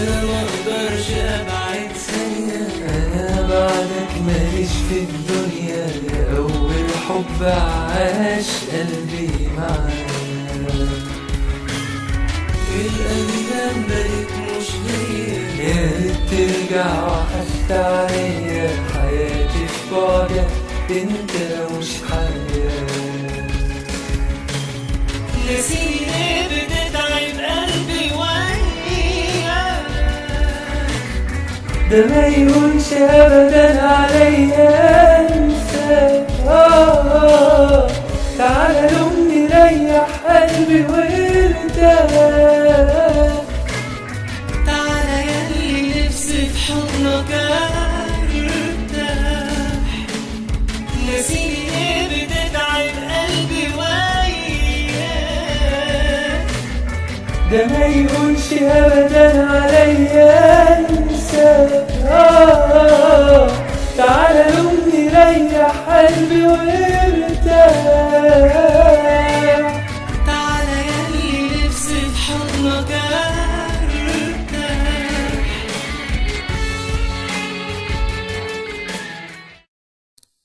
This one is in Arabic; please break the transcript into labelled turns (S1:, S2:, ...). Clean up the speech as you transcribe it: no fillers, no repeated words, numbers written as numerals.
S1: انا مقدرش ابعد ثانية،
S2: انا بعدك ماليش في الدنيا، يا اول حب عاش قلبي معاك.
S1: الايام بقت مش هي،
S2: يا ريت ترجع وحشت عليا، حياتي في بعدك انت مش حياة.
S1: نسيني بتتعب قلبي وياك،
S2: ده ما يهونش ابدا عليا انساك. تعالى لومني ريح قلبي وارتاح.
S1: تعالى ياللي نفسي في حضنك ارتاح. نسيني بتتعب قلبي وياك،
S2: ده ما يهونش ابدا عليا انساك.